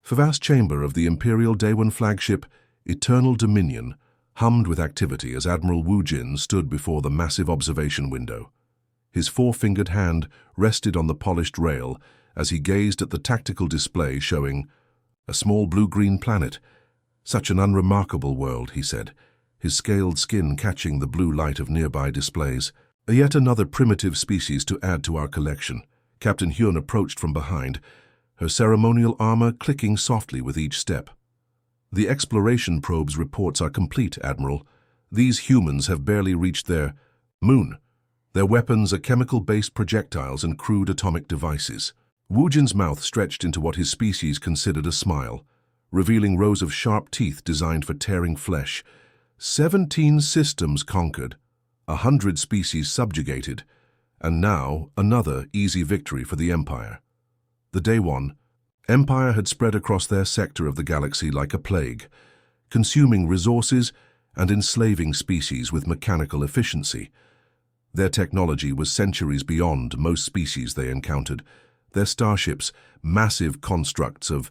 The vast chamber of the Imperial Day One flagship, Eternal Dominion, hummed with activity as Admiral Wu Jin stood before the massive observation window. His four-fingered hand rested on the polished rail as he gazed at the tactical display showing a small blue-green planet. "Such an unremarkable world," he said, his scaled skin catching the blue light of nearby displays. "Yet another primitive species to add to our collection." Captain Hyun approached from behind, her ceremonial armor clicking softly with each step. "The exploration probe's reports are complete, Admiral. These humans have barely reached their moon. Their weapons are chemical-based projectiles and crude atomic devices." Wu Jin's mouth stretched into what his species considered a smile, revealing rows of sharp teeth designed for tearing flesh. 17 systems conquered, 100 species subjugated, and now another easy victory for the Empire. The Day One Empire had spread across their sector of the galaxy like a plague, consuming resources and enslaving species with mechanical efficiency. Their technology was centuries beyond most species they encountered, their starships massive constructs of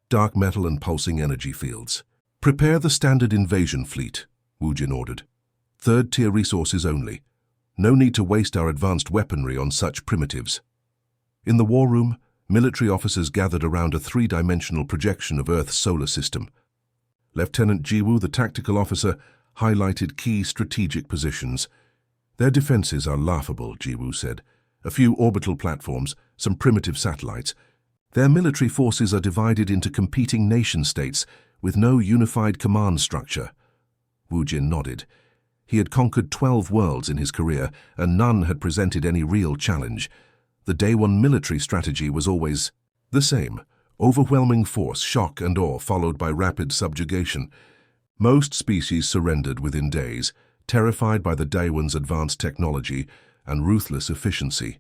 dark metal and pulsing energy fields. "Prepare the standard invasion fleet," Wu Jin ordered. "Third-tier resources only. No need to waste our advanced weaponry on such primitives." In the war room, military officers gathered around a three-dimensional projection of Earth's solar system. Lieutenant Jiwoo, the tactical officer, highlighted key strategic positions. "Their defenses are laughable," Jiwoo said. "A few orbital platforms, some primitive satellites. Their military forces are divided into competing nation-states with no unified command structure." Wu Jin nodded. He had conquered 12 worlds in his career, and none had presented any real challenge. The Day One military strategy was always the same: overwhelming force, shock and awe, followed by rapid subjugation. Most species surrendered within days, terrified by the Day One's advanced technology and ruthless efficiency.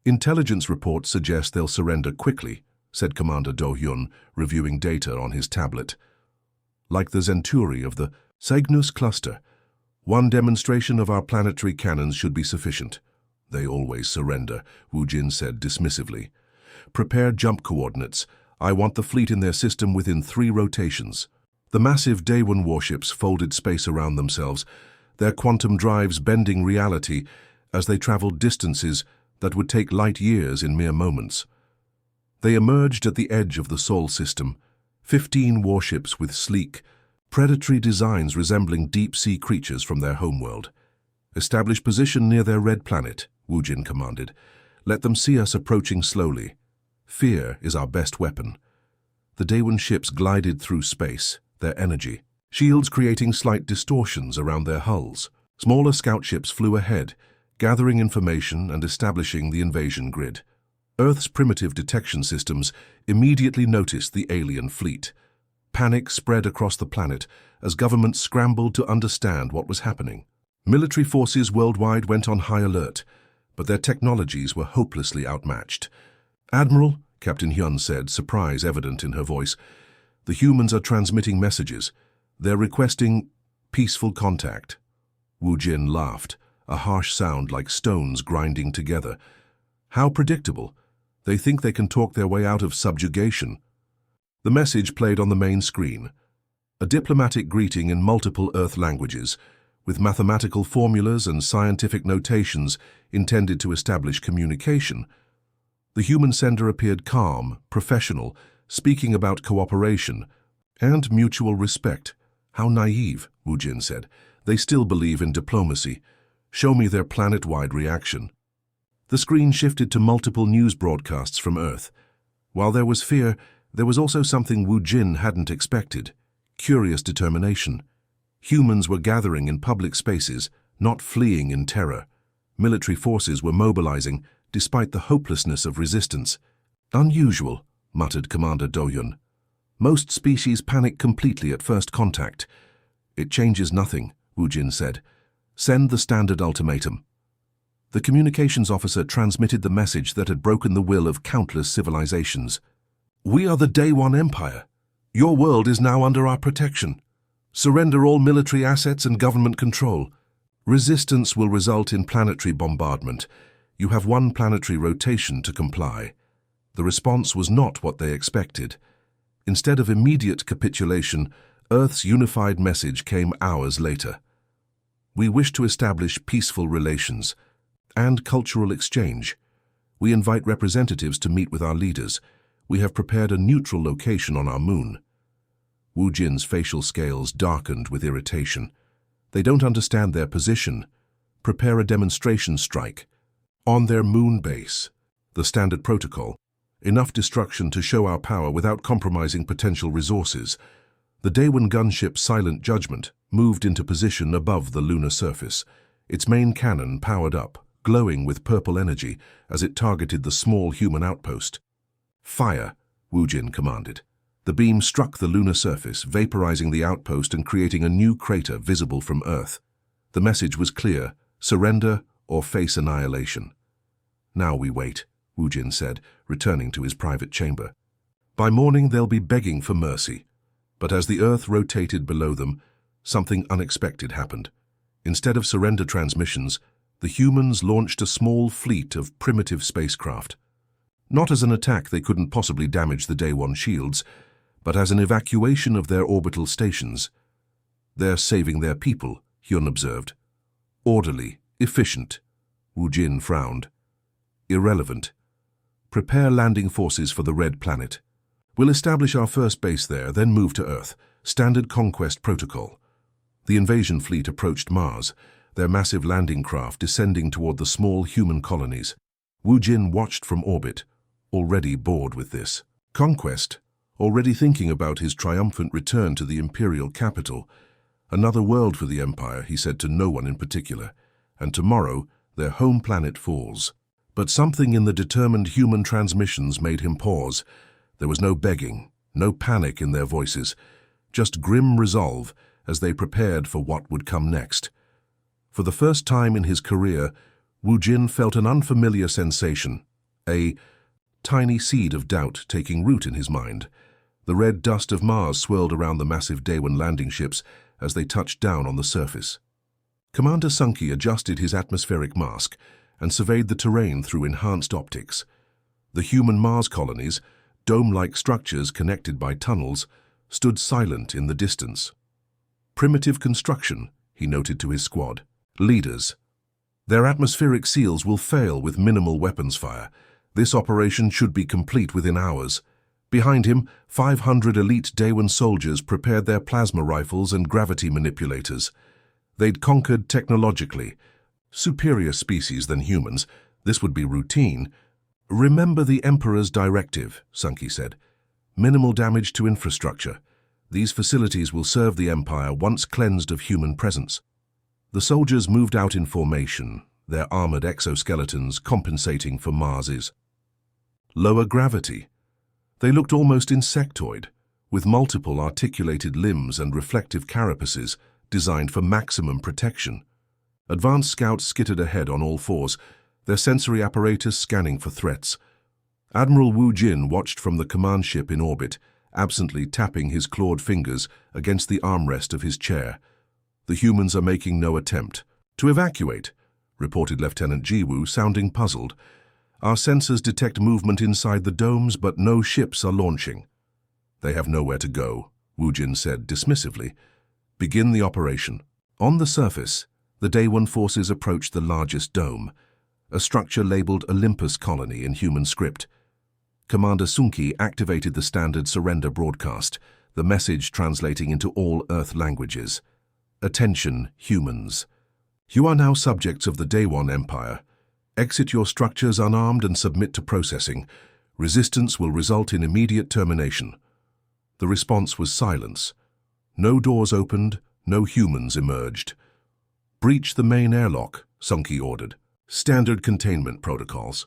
"Intelligence reports suggest they'll surrender quickly," said Commander Do Hyun, reviewing data on his tablet. "Like the Zenturi of the Cygnus cluster, one demonstration of our planetary cannons should be sufficient." "They always surrender," Wu Jin said dismissively. "Prepare jump coordinates. I want the fleet in their system within 3 rotations." The massive Day One warships folded space around themselves, their quantum drives bending reality as they traveled distances that would take light years in mere moments. They emerged at the edge of the Sol system, 15 warships with sleek, predatory designs resembling deep-sea creatures from their homeworld. "Establish position near their red planet," Wu Jin commanded. "Let them see us approaching slowly. Fear is our best weapon." The Day One ships glided through space, their energy shields creating slight distortions around their hulls. Smaller scout ships flew ahead, gathering information and establishing the invasion grid. Earth's primitive detection systems immediately noticed the alien fleet. Panic spread across the planet as governments scrambled to understand what was happening. Military forces worldwide went on high alert, but their technologies were hopelessly outmatched. "Admiral," Captain Hyun said, surprise evident in her voice, "the humans are transmitting messages. They're requesting peaceful contact." Wu Jin laughed, a harsh sound like stones grinding together. "How predictable. They think they can talk their way out of subjugation." The message played on the main screen, a diplomatic greeting in multiple Earth languages, with mathematical formulas and scientific notations intended to establish communication. The human sender appeared calm, professional, speaking about cooperation and mutual respect. "How naive," Wu Jin said. "They still believe in diplomacy. Show me their planet-wide reaction." The screen shifted to multiple news broadcasts from Earth. While there was fear, there was also something Wu Jin hadn't expected: curious determination. Humans were gathering in public spaces, not fleeing in terror. Military forces were mobilizing, despite the hopelessness of resistance. "Unusual," muttered Commander Do Hyun. "Most species panic completely at first contact." "It changes nothing," Wu Jin said. "Send the standard ultimatum." The communications officer transmitted the message that had broken the will of countless civilizations. "We are the Day One Empire. Your world is now under our protection. Surrender all military assets and government control. Resistance will result in planetary bombardment. You have 1 planetary rotation to comply." The response was not what they expected. Instead of immediate capitulation, Earth's unified message came hours later. We wish to establish peaceful relations and cultural exchange. We invite representatives to meet with our leaders. We have prepared a neutral location on our moon. Wu Jin's facial scales darkened with irritation. They don't understand their position. Prepare a demonstration strike. On their moon base. The standard protocol. Enough destruction to show our power without compromising potential resources. The Daewon gunship Silent Judgment moved into position above the lunar surface. Its main cannon powered up, glowing with purple energy as it targeted the small human outpost. Fire, Wu Jin commanded. The beam struck the lunar surface, vaporizing the outpost and creating a new crater visible from Earth. The message was clear: surrender or face annihilation. Now we wait, Wu Jin said, returning to his private chamber. By morning they'll be begging for mercy. But as the Earth rotated below them, something unexpected happened. Instead of surrender transmissions, the humans launched a small fleet of primitive spacecraft. Not as an attack, they couldn't possibly damage the Daewon shields, but as an evacuation of their orbital stations. They're saving their people, Hyun observed. Orderly, efficient. Wu Jin frowned. Irrelevant. Prepare landing forces for the Red Planet. We'll establish our first base there, then move to Earth. Standard conquest protocol. The invasion fleet approached Mars, their massive landing craft descending toward the small human colonies. Wu Jin watched from orbit, already bored with this. Conquest, already thinking about his triumphant return to the imperial capital. Another world for the Empire, he said to no one in particular, and tomorrow their home planet falls. But something in the determined human transmissions made him pause. There was no begging, no panic in their voices, just grim resolve as they prepared for what would come next. For the first time in his career, Wu Jin felt an unfamiliar sensation, a tiny seed of doubt taking root in his mind. The red dust of Mars swirled around the massive Daewon landing ships as they touched down on the surface. Commander Sunki adjusted his atmospheric mask and surveyed the terrain through enhanced optics. The human Mars colonies, dome-like structures connected by tunnels, stood silent in the distance. Primitive construction, he noted to his squad. Leaders. Their atmospheric seals will fail with minimal weapons fire. This operation should be complete within hours. Behind him, 500 elite Daewon soldiers prepared their plasma rifles and gravity manipulators. They'd conquered technologically. Superior species than humans, this would be routine. Remember the Emperor's directive, Sunki said. Minimal damage to infrastructure. These facilities will serve the Empire once cleansed of human presence. The soldiers moved out in formation, their armored exoskeletons compensating for Mars's lower gravity. They looked almost insectoid, with multiple articulated limbs and reflective carapaces designed for maximum protection. Advanced scouts skittered ahead on all fours, their sensory apparatus scanning for threats. Admiral Wu Jin watched from the command ship in orbit, absently tapping his clawed fingers against the armrest of his chair. The humans are making no attempt to evacuate, reported Lieutenant Jiwoo, sounding puzzled. Our sensors detect movement inside the domes, but no ships are launching. They have nowhere to go, Wu Jin said dismissively. Begin the operation. On the surface, the Daewon forces approached the largest dome, a structure labeled Olympus Colony in human script. Commander Sunki activated the standard surrender broadcast, the message translating into all Earth languages. Attention, humans. You are now subjects of the Daewon Empire. Exit your structures unarmed and submit to processing. Resistance will result in immediate termination. The response was silence. No doors opened, no humans emerged. Breach the main airlock, Sunki ordered. Standard containment protocols.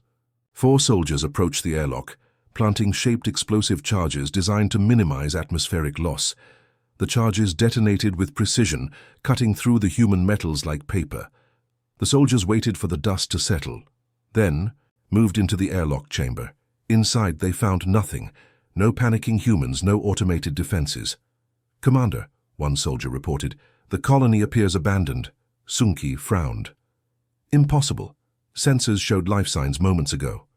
4 soldiers approached the airlock, planting shaped explosive charges designed to minimize atmospheric loss. The charges detonated with precision, cutting through the human metals like paper. The soldiers waited for the dust to settle, then moved into the airlock chamber. Inside they found nothing, no panicking humans, no automated defenses. Commander, one soldier reported, the colony appears abandoned. Sunki frowned. Impossible. Sensors showed life signs moments ago.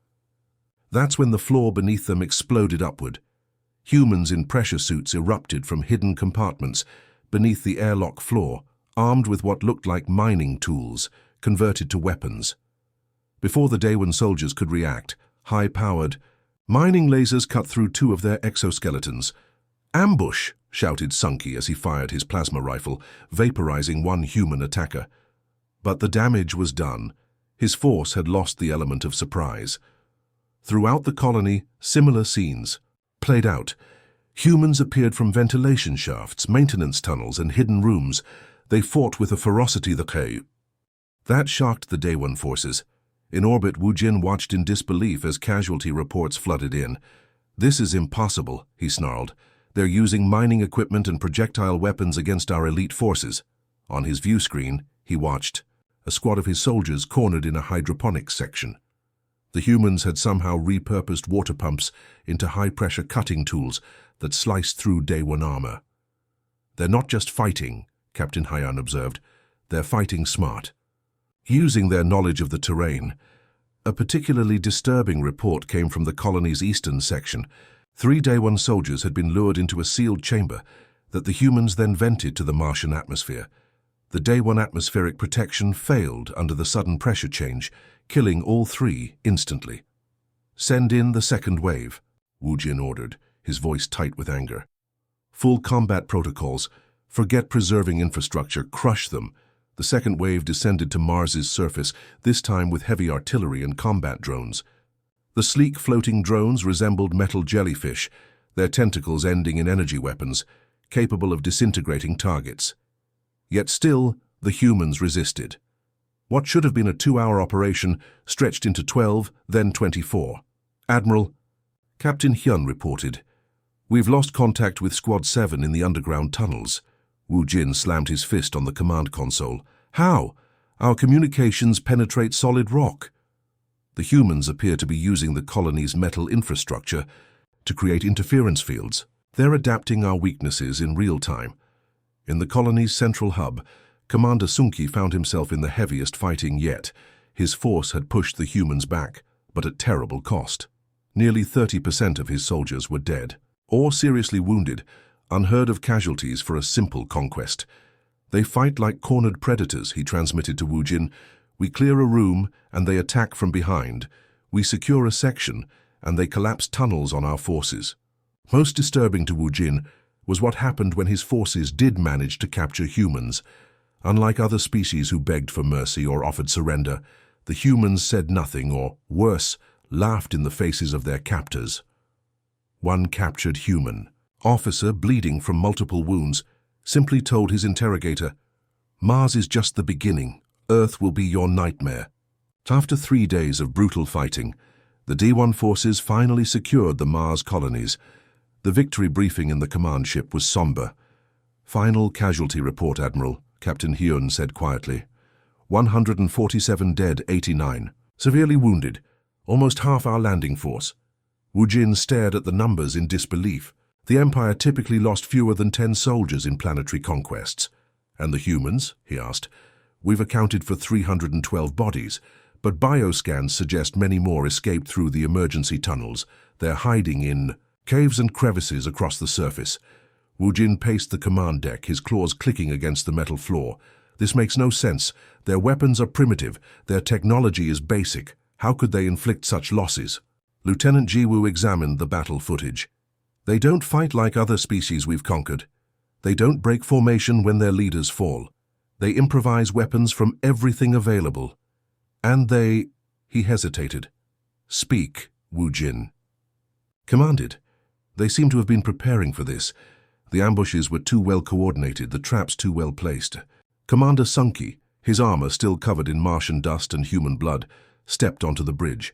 That's when the floor beneath them exploded upward. Humans in pressure suits erupted from hidden compartments beneath the airlock floor, armed with what looked like mining tools, converted to weapons. Before the Daewon soldiers could react, high-powered mining lasers cut through two of their exoskeletons. "Ambush!" shouted Sunky as he fired his plasma rifle, vaporizing one human attacker. But the damage was done. His force had lost the element of surprise. Throughout the colony, similar scenes played out. Humans appeared from ventilation shafts, maintenance tunnels, and hidden rooms. They fought with a ferocity that shocked the Daewon forces. In orbit, Wu Jin watched in disbelief as casualty reports flooded in. "This is impossible," he snarled. "They're using mining equipment and projectile weapons against our elite forces." On his view screen, he watched a squad of his soldiers cornered in a hydroponics section. The humans had somehow repurposed water pumps into high-pressure cutting tools that sliced through Daewon armor. "They're not just fighting," Captain Hyan observed. "They're fighting smart, using their knowledge of the terrain." A particularly disturbing report came from the colony's eastern section. 3 Daewon soldiers had been lured into a sealed chamber that the humans then vented to the Martian atmosphere. The Daewon atmospheric protection failed under the sudden pressure change, killing all 3 instantly. "Send in the second wave," Wu Jin ordered, his voice tight with anger. "Full combat protocols. Forget preserving infrastructure, crush them." The second wave descended to Mars's surface, this time with heavy artillery and combat drones. The sleek floating drones resembled metal jellyfish, their tentacles ending in energy weapons, capable of disintegrating targets. Yet still, the humans resisted. What should have been a 2-hour operation stretched into 12, then 24. "Admiral," Captain Hyun reported, "we've lost contact with Squad 7 in the underground tunnels." Wu Jin slammed his fist on the command console. "How? Our communications penetrate solid rock." "The humans appear to be using the colony's metal infrastructure to create interference fields. They're adapting our weaknesses in real time." In the colony's central hub, Commander Sunki found himself in the heaviest fighting yet. His force had pushed the humans back, but at terrible cost. Nearly 30% of his soldiers were dead or seriously wounded, unheard of casualties for a simple conquest. "They fight like cornered predators," he transmitted to Wu Jin. "We clear a room, and they attack from behind. We secure a section, and they collapse tunnels on our forces." Most disturbing to Wu Jin was what happened when his forces did manage to capture humans. Unlike other species who begged for mercy or offered surrender, the humans said nothing or, worse, laughed in the faces of their captors. One captured human, officer bleeding from multiple wounds, simply told his interrogator, "Mars is just the beginning. Earth will be your nightmare." After 3 days of brutal fighting, the D1 forces finally secured the Mars colonies. The victory briefing in the command ship was somber. "Final casualty report, Admiral," Captain Hyun said quietly. 147 dead, 89. Severely wounded, almost half our landing force." Wu Jin stared at the numbers in disbelief. The Empire typically lost fewer than 10 soldiers in planetary conquests. "And the humans?" he asked. "We've accounted for 312 bodies, but bioscans suggest many more escaped through the emergency tunnels. They're hiding in caves and crevices across the surface." Wu Jin paced the command deck, his claws clicking against the metal floor. "This makes no sense. Their weapons are primitive. Their technology is basic. How could they inflict such losses?" Lieutenant Jiwoo examined the battle footage. "They don't fight like other species we've conquered. They don't break formation when their leaders fall. They improvise weapons from everything available. And they—" he hesitated. "Speak, Wu Jin." "Commanded. They seem to have been preparing for this. The ambushes were too well coordinated, the traps too well placed." Commander Sunki, his armor still covered in Martian dust and human blood, stepped onto the bridge.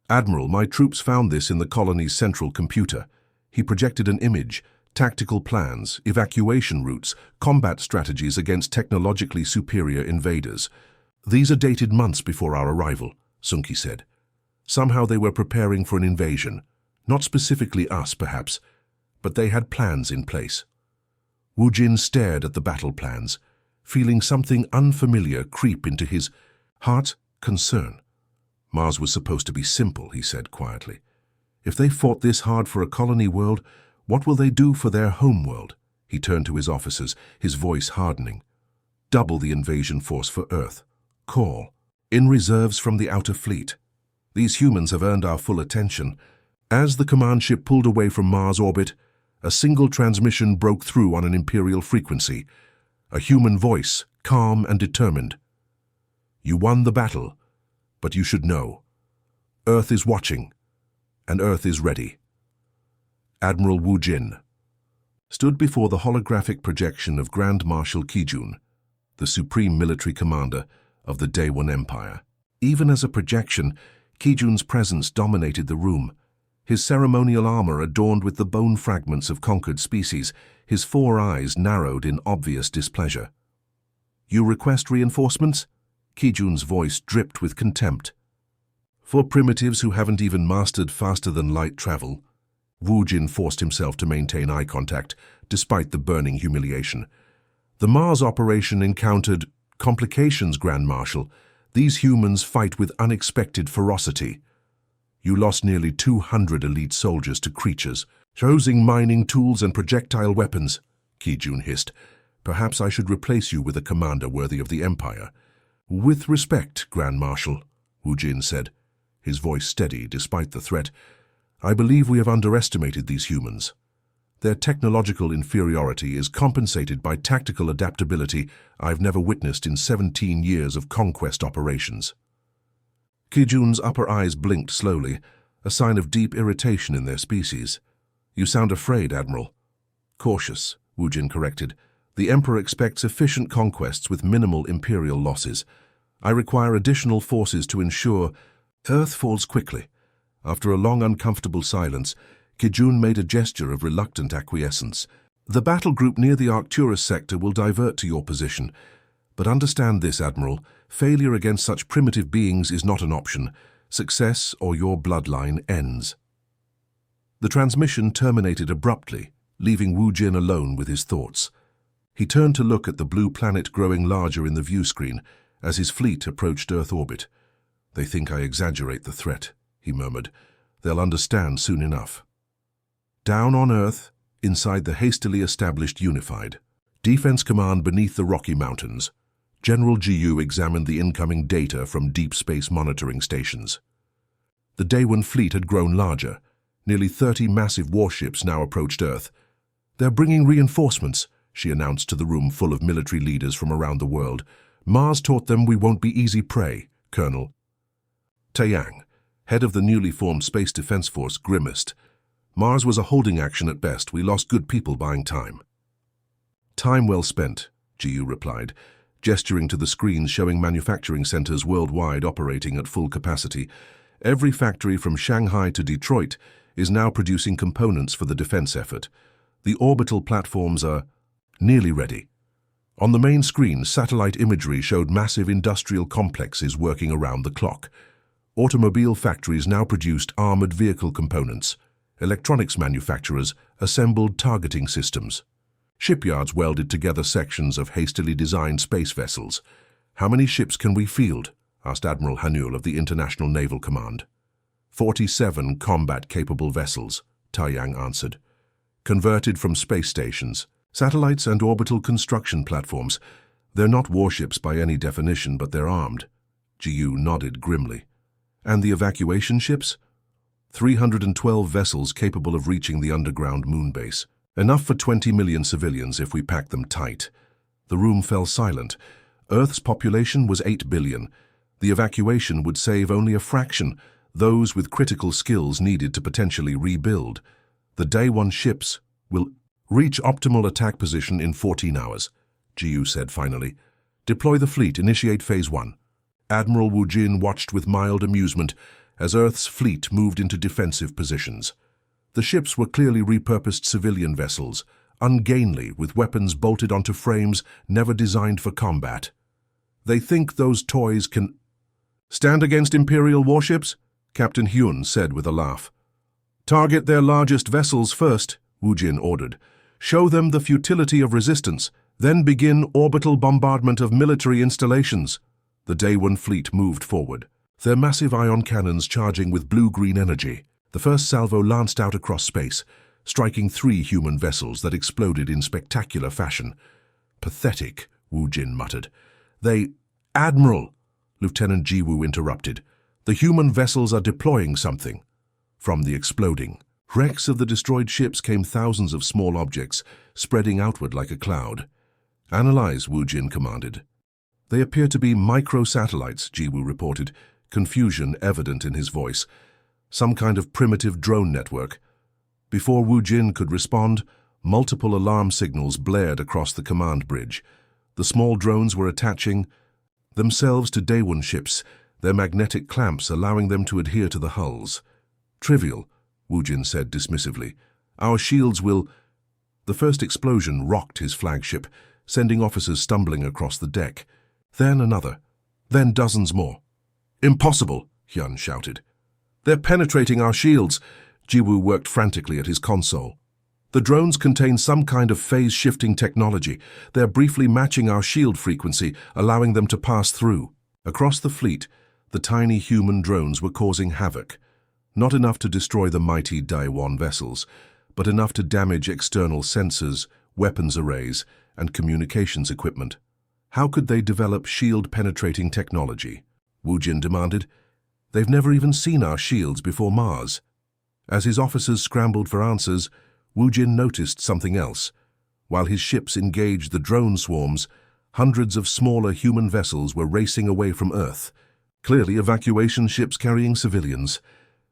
"Admiral, my troops found this in the colony's central computer." He projected an image, tactical plans, evacuation routes, combat strategies against technologically superior invaders. "These are dated months before our arrival," Sunki said. "Somehow they were preparing for an invasion. Not specifically us, perhaps, but they had plans in place." Wu Jin stared at the battle plans, feeling something unfamiliar creep into his heart. Concern. "Mars was supposed to be simple," he said quietly. "If they fought this hard for a colony world, What will they do for their homeworld? He turned to his officers, his voice hardening. Double the invasion force for Earth. Call. In reserves from the outer fleet. These humans have earned our full attention. As the command ship pulled away from Mars orbit, a single transmission broke through on an Imperial frequency. A human voice, calm and determined. You won the battle, but you should know. Earth is watching, and Earth is ready. Admiral Wu Jin stood before the holographic projection of Grand Marshal Kijun, the supreme military commander of the Day One Empire. Even as a projection, Kijun's presence dominated the room. His ceremonial armor adorned with the bone fragments of conquered species, his four eyes narrowed in obvious displeasure. You request reinforcements? Kijun's voice dripped with contempt. For primitives who haven't even mastered faster-than-light travel, Wu Jin forced himself to maintain eye contact, despite the burning humiliation. The Mars operation encountered complications, Grand Marshal. These humans fight with unexpected ferocity. You lost nearly 200 elite soldiers to creatures, using mining tools and projectile weapons, Kijun hissed. Perhaps I should replace you with a commander worthy of the Empire. With respect, Grand Marshal, Wu Jin said, his voice steady despite the threat. I believe we have underestimated these humans. Their technological inferiority is compensated by tactical adaptability I've never witnessed in 17 years of conquest operations. Kijun's upper eyes blinked slowly, a sign of deep irritation in their species. You sound afraid, Admiral. Cautious, Wu Jin corrected. The Emperor expects efficient conquests with minimal Imperial losses. I require additional forces to ensure Earth falls quickly. After a long, uncomfortable silence, Kijun made a gesture of reluctant acquiescence. The battle group near the Arcturus sector will divert to your position. But understand this, Admiral. Failure against such primitive beings is not an option. Success or your bloodline ends. The transmission terminated abruptly, leaving Wu Jin alone with his thoughts. He turned to look at the blue planet growing larger in the view screen as his fleet approached Earth orbit. They think I exaggerate the threat, he murmured. They'll understand soon enough. Down on Earth, inside the hastily established Unified Defense Command beneath the Rocky Mountains, General Jiyu examined the incoming data from deep space monitoring stations. The Day One fleet had grown larger. Nearly 30 massive warships now approached Earth. They're bringing reinforcements, she announced to the room full of military leaders from around the world. Mars taught them we won't be easy prey, Colonel. Taiyang, head of the newly formed Space Defense Force, grimaced. Mars was a holding action at best. We lost good people buying time. Time well spent, Jiyu replied, gesturing to the screens showing manufacturing centers worldwide operating at full capacity. Every factory from Shanghai to Detroit is now producing components for the defense effort. The orbital platforms are nearly ready. On the main screen, satellite imagery showed massive industrial complexes working around the clock. Automobile factories now produced armored vehicle components. Electronics manufacturers assembled targeting systems. Shipyards welded together sections of hastily designed space vessels. How many ships can we field? Asked Admiral Hanul of the International Naval Command. 47 combat-capable vessels, Taiyang answered. Converted from space stations, satellites and orbital construction platforms. They're not warships by any definition, but they're armed. Jiyu nodded grimly. And the evacuation ships? 312 vessels capable of reaching the underground moon base. Enough for 20 million civilians if we pack them tight. The room fell silent. Earth's population was 8 billion. The evacuation would save only a fraction, those with critical skills needed to potentially rebuild. The Day One ships will reach optimal attack position in 14 hours, Jiyu said finally. Deploy the fleet, initiate Phase 1. Admiral Wu Jin watched with mild amusement as Earth's fleet moved into defensive positions. The ships were clearly repurposed civilian vessels, ungainly with weapons bolted onto frames never designed for combat. They think those toys can stand against Imperial warships? Captain Hyun said with a laugh. Target their largest vessels first, Wu Jin ordered. Show them the futility of resistance, then begin orbital bombardment of military installations. The Day One fleet moved forward, their massive ion cannons charging with blue-green energy. The first salvo lanced out across space. striking 3 human vessels that exploded in spectacular fashion. "Pathetic," Wu Jin muttered. "Admiral," Lieutenant Jiwoo interrupted. "The human vessels are deploying something." From the exploding wrecks of the destroyed ships came thousands of small objects, spreading outward like a cloud. "Analyze," Wu Jin commanded. "They appear to be microsatellites," Jiwoo reported, confusion evident in his voice. "Some kind of primitive drone network." Before Wu Jin could respond, multiple alarm signals blared across the command bridge. The small drones were attaching themselves to Daewon ships, their magnetic clamps allowing them to adhere to the hulls. "Trivial," Wu Jin said dismissively. "Our shields will—" The first explosion rocked his flagship, sending officers stumbling across the deck. Then another. Then dozens more. "Impossible!" Hyun shouted. "They're penetrating our shields." Jiwoo worked frantically at his console. "The drones contain some kind of phase-shifting technology. They're briefly matching our shield frequency, allowing them to pass through." Across the fleet, the tiny human drones were causing havoc. Not enough to destroy the mighty Daewon vessels, but enough to damage external sensors, weapons arrays, and communications equipment. How could they develop shield-penetrating technology? Wu Jin demanded. "They've never even seen our shields before Mars." As his officers scrambled for answers, Wu Jin noticed something else. While his ships engaged the drone swarms, hundreds of smaller human vessels were racing away from Earth. Clearly evacuation ships carrying civilians.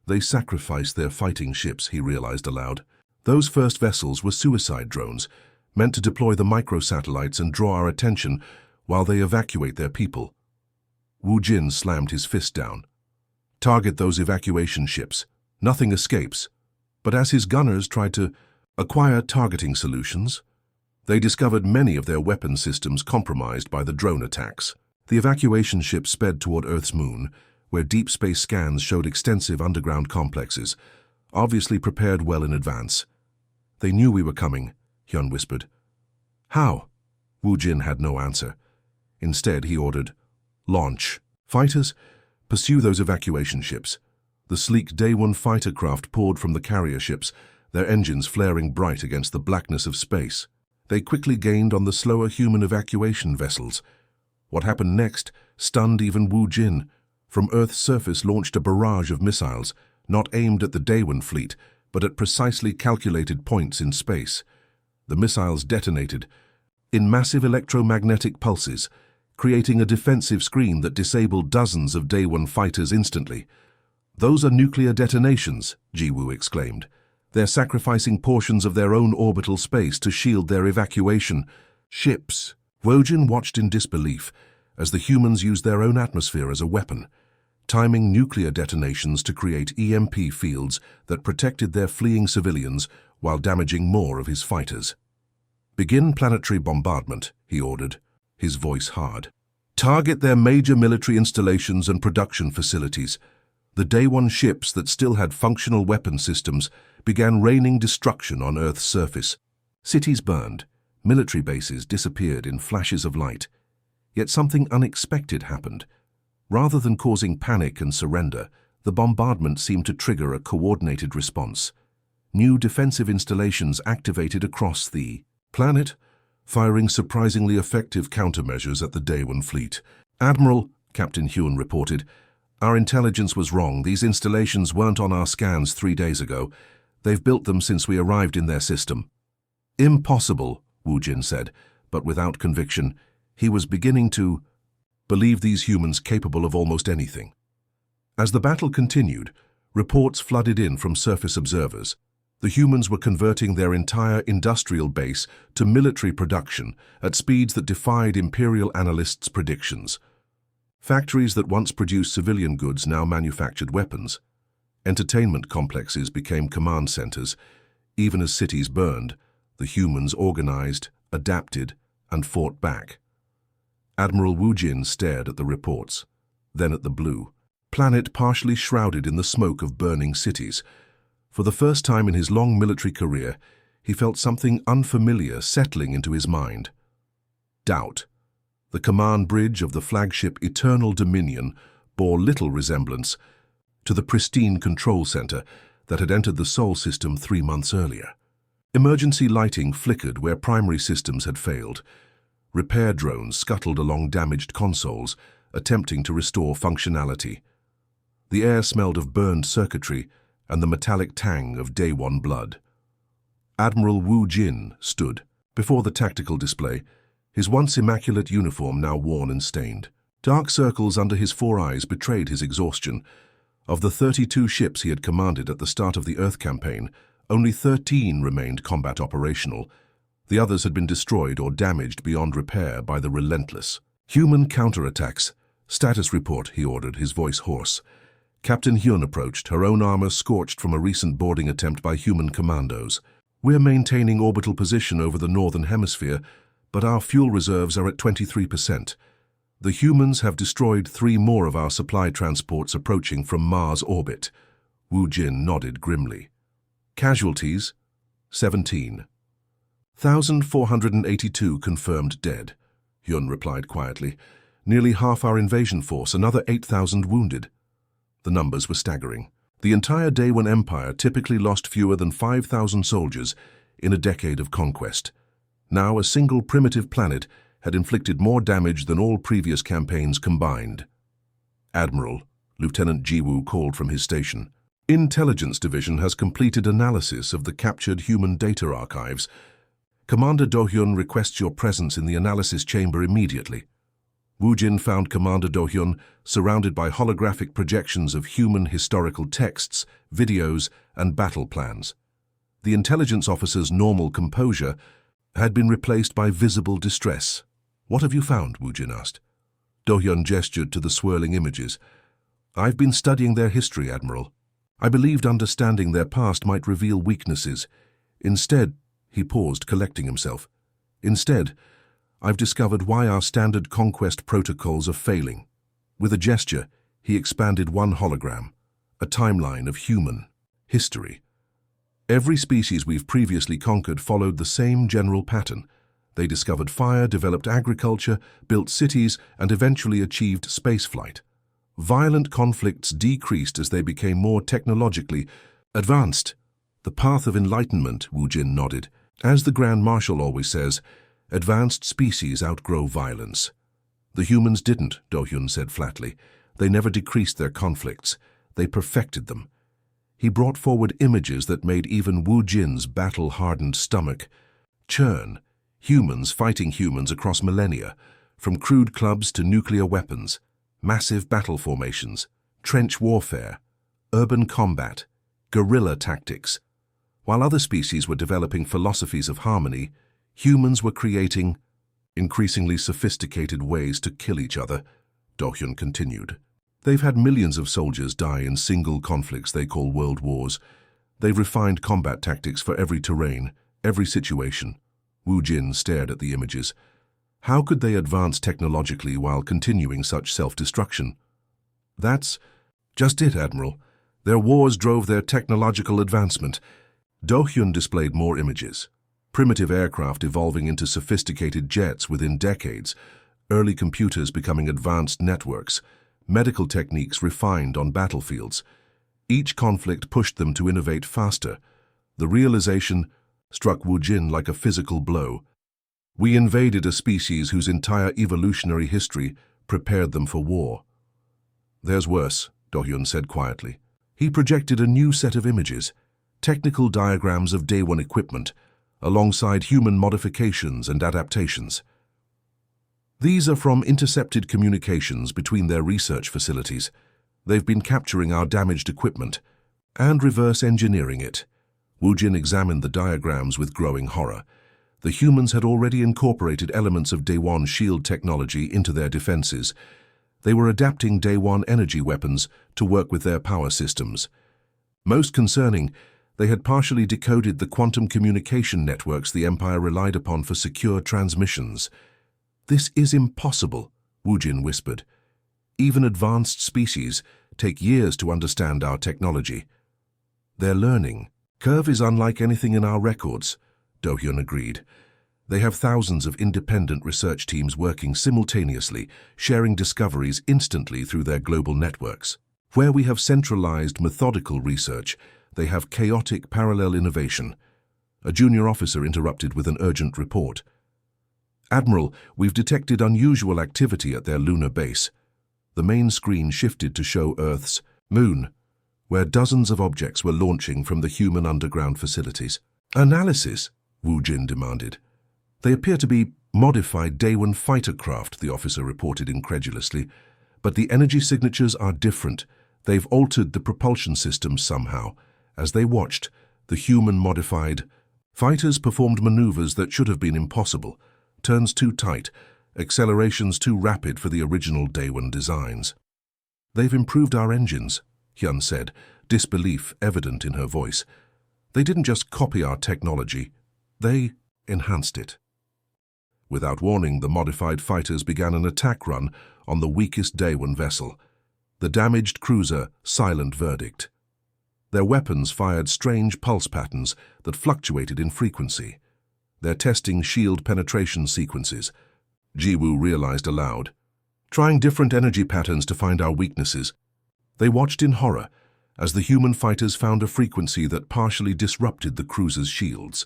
They sacrificed their fighting ships, he realized aloud. Those first vessels were suicide drones, meant to deploy the microsatellites and draw our attention while they evacuate their people. Wu Jin slammed his fist down. "Target those evacuation ships. Nothing escapes." But as his gunners tried to acquire targeting solutions, they discovered many of their weapon systems compromised by the drone attacks. The evacuation ships sped toward Earth's moon, where deep space scans showed extensive underground complexes, obviously prepared well in advance. "They knew we were coming," Hyun whispered. "How?" Wu Jin had no answer. Instead, he ordered, "Launch. Fighters, pursue those evacuation ships." The sleek Daewon fighter craft poured from the carrier ships, their engines flaring bright against the blackness of space. They quickly gained on the slower human evacuation vessels. What happened next stunned even Wu Jin. From Earth's surface launched a barrage of missiles, not aimed at the Daewon fleet, but at precisely calculated points in space. The missiles detonated in massive electromagnetic pulses, creating a defensive screen that disabled dozens of Daewon fighters instantly. "Those are nuclear detonations," Jiwoo exclaimed. "They're sacrificing portions of their own orbital space to shield their evacuation ships." Wu Jin watched in disbelief as the humans used their own atmosphere as a weapon, timing nuclear detonations to create EMP fields that protected their fleeing civilians while damaging more of his fighters. "Begin planetary bombardment," he ordered, his voice hard. "Target their major military installations and production facilities." The Daewon ships that still had functional weapon systems began raining destruction on Earth's surface. Cities burned, military bases disappeared in flashes of light. Yet something unexpected happened. Rather than causing panic and surrender, the bombardment seemed to trigger a coordinated response. New defensive installations activated across the planet, firing surprisingly effective countermeasures at the Daewon fleet. "Admiral," Captain Hyun reported, "our intelligence was wrong. These installations weren't on our scans 3 days ago. They've built them since we arrived in their system." "Impossible," Wu Jin said, but without conviction. He was beginning to believe these humans capable of almost anything. As the battle continued, reports flooded in from surface observers. The humans were converting their entire industrial base to military production at speeds that defied Imperial analysts' predictions. Factories that once produced civilian goods now manufactured weapons. Entertainment complexes became command centers. Even as cities burned, the humans organized, adapted, and fought back. Admiral Wu Jin stared at the reports, then at the blue planet partially shrouded in the smoke of burning cities. For the first time in his long military career, he felt something unfamiliar settling into his mind. Doubt. The command bridge of the flagship Eternal Dominion bore little resemblance to the pristine control center that had entered the Sol system 3 months earlier. Emergency lighting flickered where primary systems had failed. Repair drones scuttled along damaged consoles, attempting to restore functionality. The air smelled of burned circuitry and the metallic tang of Day One blood. Admiral Wu Jin stood before the tactical display, his once immaculate uniform now worn and stained. Dark circles under his 4 eyes betrayed his exhaustion. Of the 32 ships he had commanded at the start of the Earth campaign, only 13 remained combat operational. The others had been destroyed or damaged beyond repair by the relentless human counterattacks. Status report, he ordered, his voice hoarse. Captain Hyun approached, her own armor scorched from a recent boarding attempt by human commandos. We're maintaining orbital position over the northern hemisphere, but our fuel reserves are at 23%. The humans have destroyed 3 more of our supply transports approaching from Mars orbit. Wu Jin nodded grimly. Casualties? 17. 1,482 confirmed dead, Hyun replied quietly. Nearly half our invasion force, another 8,000 wounded. The numbers were staggering. The entire Day One Empire typically lost fewer than 5,000 soldiers in a decade of conquest. Now a single primitive planet had inflicted more damage than all previous campaigns combined. Admiral, Lieutenant Jiwoo called from his station. Intelligence Division has completed analysis of the captured human data archives. Commander Do-hyun requests your presence in the analysis chamber immediately. Wu Jin found Commander Do-hyun surrounded by holographic projections of human historical texts, videos, and battle plans. The intelligence officer's normal composure had been replaced by visible distress. What have you found? Wu Jin asked. Do-hyun gestured to the swirling images. I've been studying their history, Admiral. I believed understanding their past might reveal weaknesses. Instead, he paused, collecting himself. Instead, I've discovered why our standard conquest protocols are failing. With a gesture, he expanded one hologram, a timeline of human history. Every species we've previously conquered followed the same general pattern. They discovered fire, developed agriculture, built cities, and eventually achieved spaceflight. Violent conflicts decreased as they became more technologically advanced. The path of enlightenment, Wu Jin nodded. As the Grand Marshal always says, advanced species outgrow violence. The humans didn't, Do-hyun said flatly. They never decreased their conflicts. They perfected them. He brought forward images that made even Wu Jin's battle-hardened stomach churn. Humans fighting humans across millennia, from crude clubs to nuclear weapons. Massive battle formations, trench warfare, urban combat, guerrilla tactics. While other species were developing philosophies of harmony, humans were creating increasingly sophisticated ways to kill each other, Do-hyun continued. They've had millions of soldiers die in single conflicts they call world wars. They've refined combat tactics for every terrain, every situation. Wu Jin stared at the images. How could they advance technologically while continuing such self-destruction? That's just it, Admiral. Their wars drove their technological advancement. Do-hyun displayed more images. Primitive aircraft evolving into sophisticated jets within decades, early computers becoming advanced networks, medical techniques refined on battlefields. Each conflict pushed them to innovate faster. The realization struck Wu Jin like a physical blow. We invaded a species whose entire evolutionary history prepared them for war. There's worse, Do-hyun said quietly. He projected a new set of images, technical diagrams of Day One equipment, alongside human modifications and adaptations. These are from intercepted communications between their research facilities. They've been capturing our damaged equipment and reverse engineering it. Wu Jin examined the diagrams with growing horror. The humans had already incorporated elements of Day One shield technology into their defenses. They were adapting Day One energy weapons to work with their power systems. Most concerning, they had partially decoded the quantum communication networks the Empire relied upon for secure transmissions. This is impossible, Wu Jin whispered. Even advanced species take years to understand our technology. Their learning curve is unlike anything in our records, Do-hyun agreed. They have thousands of independent research teams working simultaneously, sharing discoveries instantly through their global networks. Where we have centralized, methodical research, they have chaotic parallel innovation. A junior officer interrupted with an urgent report. "Admiral, we've detected unusual activity at their lunar base." The main screen shifted to show Earth's moon, where dozens of objects were launching from the human underground facilities. "Analysis?" Wu Jin demanded. "They appear to be modified Day-1 fighter craft," the officer reported incredulously. "But the energy signatures are different. They've altered the propulsion system somehow." As they watched, the human-modified fighters performed maneuvers that should have been impossible. Turns too tight, accelerations too rapid for the original Day-1 designs. "They've improved our engines," Hyun said, disbelief evident in her voice. "They didn't just copy our technology, they enhanced it." Without warning, the modified fighters began an attack run on the weakest Day-1 vessel, the damaged cruiser Silent Verdict. Their weapons fired strange pulse patterns that fluctuated in frequency. They're testing shield penetration sequences, Jiwoo realized aloud. "Trying different energy patterns to find our weaknesses." They watched in horror as the human fighters found a frequency that partially disrupted the cruiser's shields.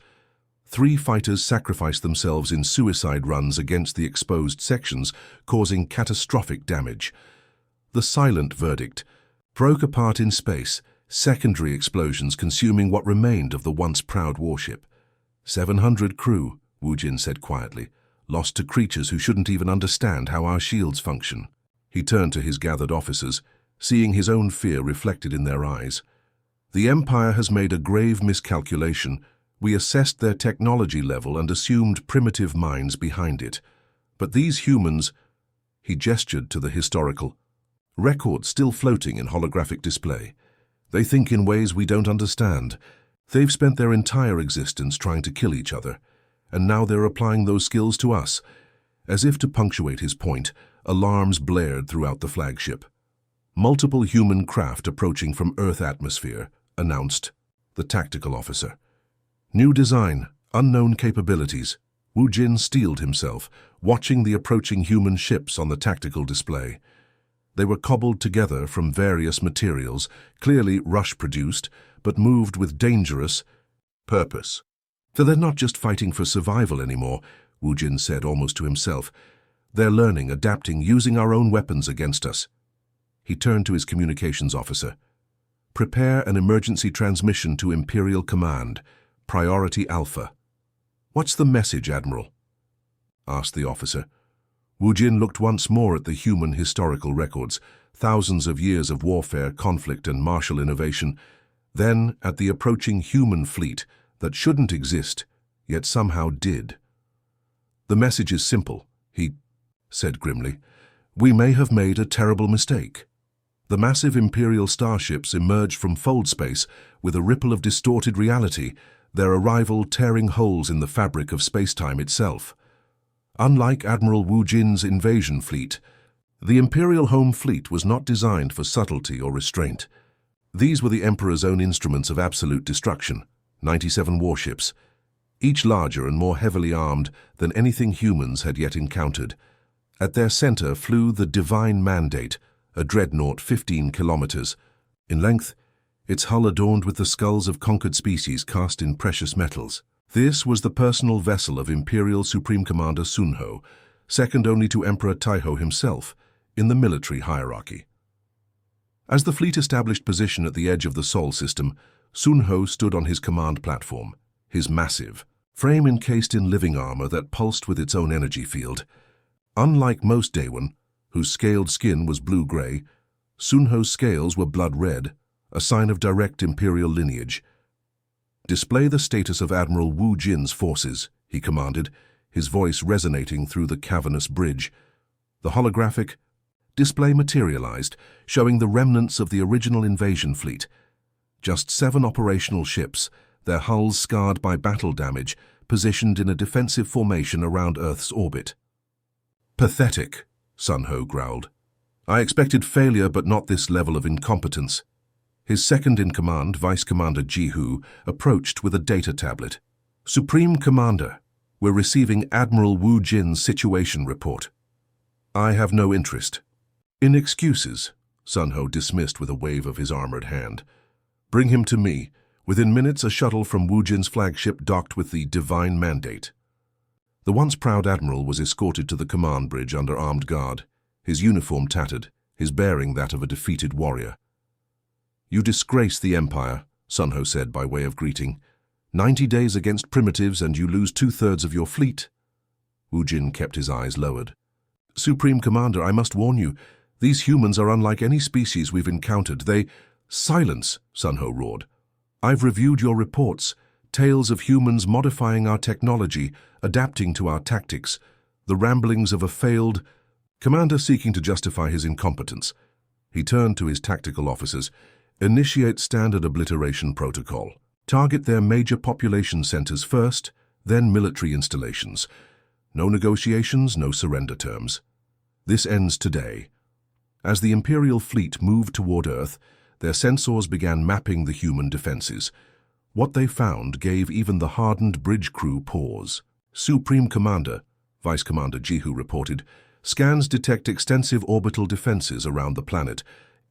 3 fighters sacrificed themselves in suicide runs against the exposed sections, causing catastrophic damage. The Silent Verdict broke apart in space, secondary explosions consuming what remained of the once proud warship. 700 crew, Wu Jin said quietly, lost to creatures who shouldn't even understand how our shields function. He turned to his gathered officers, seeing his own fear reflected in their eyes. "The Empire has made a grave miscalculation. We assessed their technology level and assumed primitive minds behind it. But these humans," he gestured to the historical record still floating in holographic display, "they think in ways we don't understand. They've spent their entire existence trying to kill each other, and now they're applying those skills to us." As if to punctuate his point, alarms blared throughout the flagship. "Multiple human craft approaching from Earth atmosphere," announced the tactical officer. "New design, unknown capabilities." Wu Jin steeled himself, watching the approaching human ships on the tactical display. They were cobbled together from various materials, clearly rush-produced, but moved with dangerous purpose. "So they're not just fighting for survival anymore," Wu Jin said almost to himself. "They're learning, adapting, using our own weapons against us." He turned to his communications officer. "Prepare an emergency transmission to Imperial Command, Priority Alpha." "What's the message, Admiral?" asked the officer. Wu Jin looked once more at the human historical records, thousands of years of warfare, conflict, and martial innovation, then at the approaching human fleet that shouldn't exist, yet somehow did. "The message is simple," he said grimly. "We may have made a terrible mistake." The massive Imperial starships emerged from fold space with a ripple of distorted reality, their arrival tearing holes in the fabric of space-time itself. Unlike Admiral Wu Jin's invasion fleet, the Imperial Home Fleet was not designed for subtlety or restraint. These were the Emperor's own instruments of absolute destruction, 97 warships, each larger and more heavily armed than anything humans had yet encountered. At their center flew the Divine Mandate, a dreadnought 15 kilometers in length, its hull adorned with the skulls of conquered species cast in precious metals. This was the personal vessel of Imperial Supreme Commander Sun Ho, second only to Emperor Taiho himself in the military hierarchy. As the fleet established position at the edge of the Sol system, Sun Ho stood on his command platform, his massive frame encased in living armor that pulsed with its own energy field. Unlike most Day-1, whose scaled skin was blue-gray, Sun Ho's scales were blood-red, a sign of direct Imperial lineage. "Display the status of Admiral Wu Jin's forces," he commanded, his voice resonating through the cavernous bridge. The holographic display materialized, showing the remnants of the original invasion fleet. Just 7 operational ships, their hulls scarred by battle damage, positioned in a defensive formation around Earth's orbit. "Pathetic," Sun Ho growled. "I expected failure, but not this level of incompetence." His second-in-command, Vice Commander Ji-Hoo, approached with a data tablet. "Supreme Commander, we're receiving Admiral Wu Jin's situation report." "I have no interest." "In excuses," Sun Ho dismissed with a wave of his armored hand. "Bring him to me. Within minutes, a shuttle from Wujin's flagship docked with the divine mandate. The once proud admiral was escorted to the command bridge under armed guard, his uniform tattered, his bearing that of a defeated warrior. "You disgrace the Empire," Sun Ho said by way of greeting. 90 days against primitives and you lose 2/3 of your fleet." Wujin kept his eyes lowered. "Supreme Commander, I must warn you, these humans are unlike any species we've encountered. Silence, Sun Ho roared. "I've reviewed your reports, tales of humans modifying our technology, adapting to our tactics, the ramblings of a failed—" Commander seeking to justify his incompetence. He turned to his tactical officers. "Initiate standard obliteration protocol. Target their major population centers first, then military installations. No negotiations, no surrender terms. This ends today." As the Imperial fleet moved toward Earth, their sensors began mapping the human defenses. What they found gave even the hardened bridge crew pause. "Supreme Commander," Vice Commander Jihu reported, "scans detect extensive orbital defenses around the planet,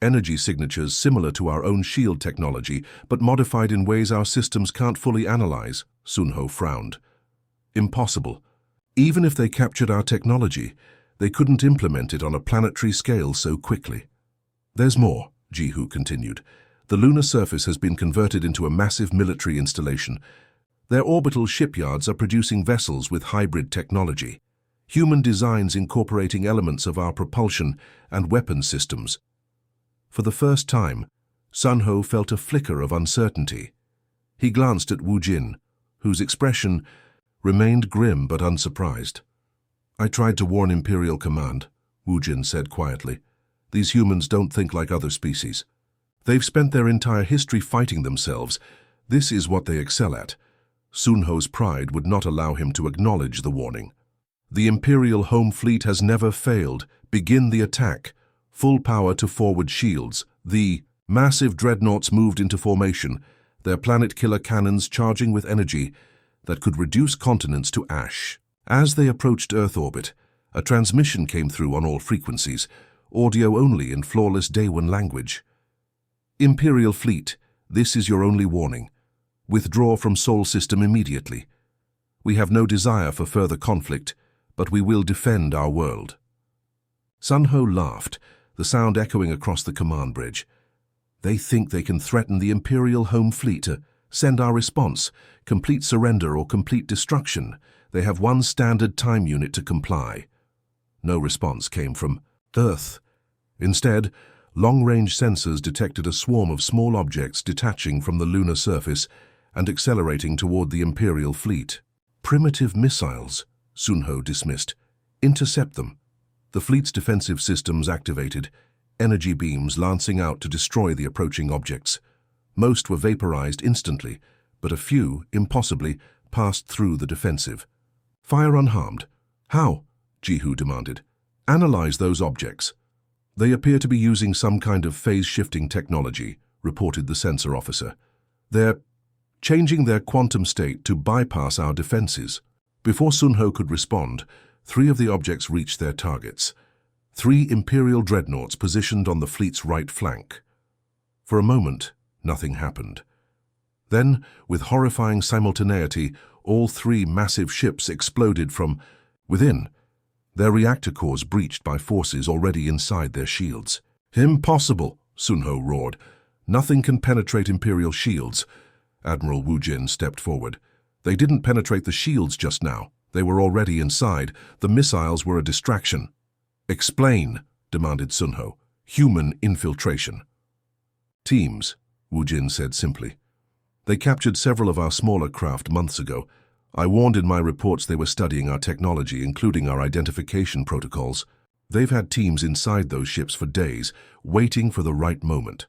energy signatures similar to our own shield technology, but modified in ways our systems can't fully analyze." Sun Ho frowned. "Impossible. Even if they captured our technology, they couldn't implement it on a planetary scale so quickly." "There's more," Jihu continued. "The lunar surface has been converted into a massive military installation. Their orbital shipyards are producing vessels with hybrid technology, human designs incorporating elements of our propulsion and weapon systems." For the first time, Sun Ho felt a flicker of uncertainty. He glanced at Wujin, whose expression remained grim but unsurprised. "I tried to warn Imperial Command," Wujin said quietly. "These humans don't think like other species. They've spent their entire history fighting themselves. This is what they excel at." Sun Ho's pride would not allow him to acknowledge the warning. "The Imperial Home Fleet has never failed. Begin the attack. Full power to forward shields." The massive dreadnoughts moved into formation, their planet-killer cannons charging with energy that could reduce continents to ash. As they approached Earth orbit, a transmission came through on all frequencies, audio only in flawless Daewon language. "Imperial Fleet, this is your only warning. Withdraw from Sol System immediately. We have no desire for further conflict, but we will defend our world." Sun Ho laughed, the sound echoing across the command bridge. "They think they can threaten the Imperial Home Fleet, send our response, complete surrender or complete destruction. They have one standard time unit to comply." No response came from Earth. Instead, long-range sensors detected a swarm of small objects detaching from the lunar surface and accelerating toward the Imperial fleet. "Primitive missiles," Sun Ho dismissed. "Intercept them." The fleet's defensive systems activated, energy beams lancing out to destroy the approaching objects. Most were vaporized instantly, but a few, impossibly, passed through the defensive. "Fire unharmed." "How?" Jihu demanded. "Analyze those objects." "They appear to be using some kind of phase-shifting technology," reported the sensor officer. "They're changing their quantum state to bypass our defenses." Before Sun Ho could respond, 3 of the objects reached their targets. 3 Imperial dreadnoughts positioned on the fleet's right flank. For a moment, nothing happened. Then, with horrifying simultaneity, all 3 massive ships exploded from within, their reactor cores breached by forces already inside their shields. "Impossible!" Sun Ho roared. "Nothing can penetrate Imperial shields." Admiral Wujin stepped forward. "They didn't penetrate the shields just now. They were already inside. The missiles were a distraction." "Explain," demanded Sun Ho. "Human infiltration." "Teams," Wujin said simply. "They captured several of our smaller craft months ago. I warned in my reports they were studying our technology, including our identification protocols. They've had teams inside those ships for days, waiting for the right moment."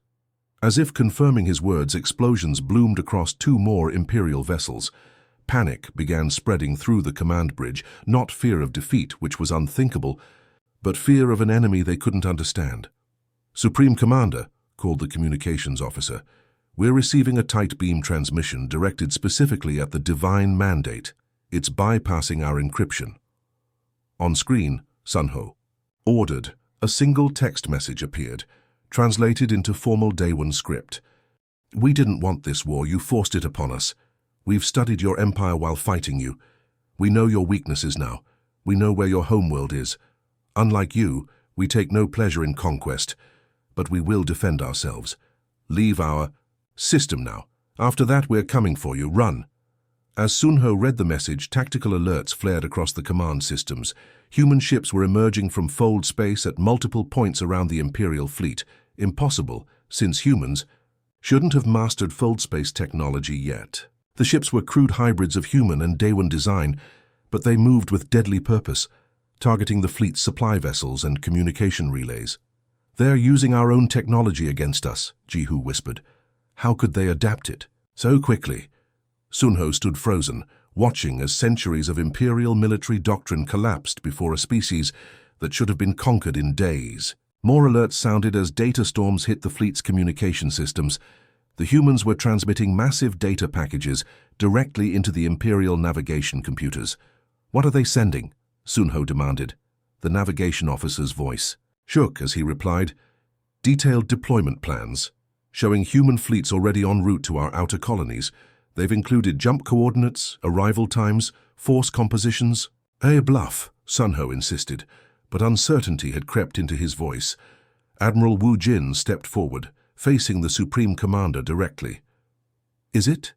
As if confirming his words, explosions bloomed across 2 more Imperial vessels. Panic began spreading through the command bridge, not fear of defeat, which was unthinkable, but fear of an enemy they couldn't understand. "Supreme Commander," called the communications officer, "we're receiving a tight beam transmission directed specifically at the divine mandate. It's bypassing our encryption." On screen, Sun Ho ordered. A single text message appeared, translated into formal Daewon script. We didn't want this war, you forced it upon us. We've studied your empire while fighting you. We know your weaknesses now. We know where your homeworld is. Unlike you, we take no pleasure in conquest, but we will defend ourselves. Leave our system now. After that, we're coming for you. Run. As Sunho read the message, tactical alerts flared across the command systems. Human ships were emerging from fold space at multiple points around the Imperial fleet. Impossible, since humans shouldn't have mastered fold space technology yet. The ships were crude hybrids of human and Daewon design, but they moved with deadly purpose, targeting the fleet's supply vessels and communication relays. They're using our own technology against us, Jihu whispered. How could they adapt it so quickly? Sunho stood frozen, watching as centuries of imperial military doctrine collapsed before a species that should have been conquered in days. More alerts sounded as data storms hit the fleet's communication systems. The humans were transmitting massive data packages directly into the imperial navigation computers. What are they sending? Sunho demanded. The navigation officer's voice shook as he replied, detailed deployment plans, showing human fleets already en route to our outer colonies. They've included jump coordinates, arrival times, force compositions. A bluff, Sunho insisted, but uncertainty had crept into his voice. Admiral Wu Jin stepped forward, facing the Supreme Commander directly. Is it?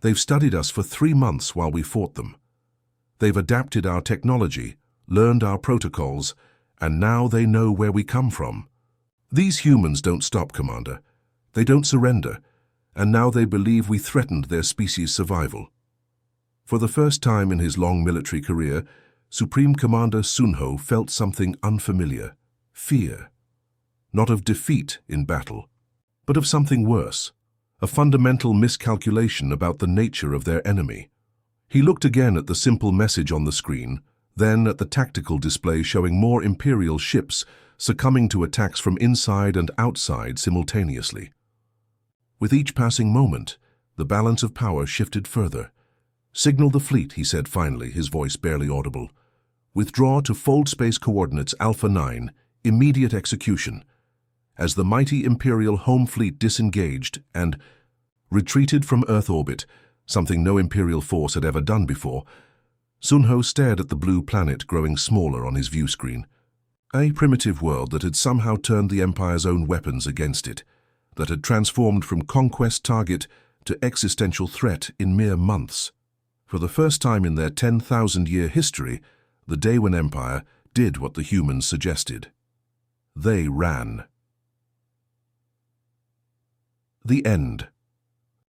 They've studied us for 3 months while we fought them. They've adapted our technology, learned our protocols, and now they know where we come from. These humans don't stop, Commander. They don't surrender, and now they believe we threatened their species' survival. For the first time in his long military career, Supreme Commander Sunho felt something unfamiliar, fear. Not of defeat in battle, but of something worse, a fundamental miscalculation about the nature of their enemy. He looked again at the simple message on the screen, then at the tactical display showing more Imperial ships succumbing to attacks from inside and outside simultaneously. With each passing moment, the balance of power shifted further. Signal the fleet, he said finally, his voice barely audible. Withdraw to fold space coordinates Alpha 9, immediate execution. As the mighty Imperial home fleet disengaged and retreated from Earth orbit, something no Imperial force had ever done before, Sunho stared at the blue planet growing smaller on his view screen. A primitive world that had somehow turned the Empire's own weapons against it, that had transformed from conquest target to existential threat in mere months. For the first time in their 10,000-year history, the Daewon Empire did what the humans suggested. They ran. The end.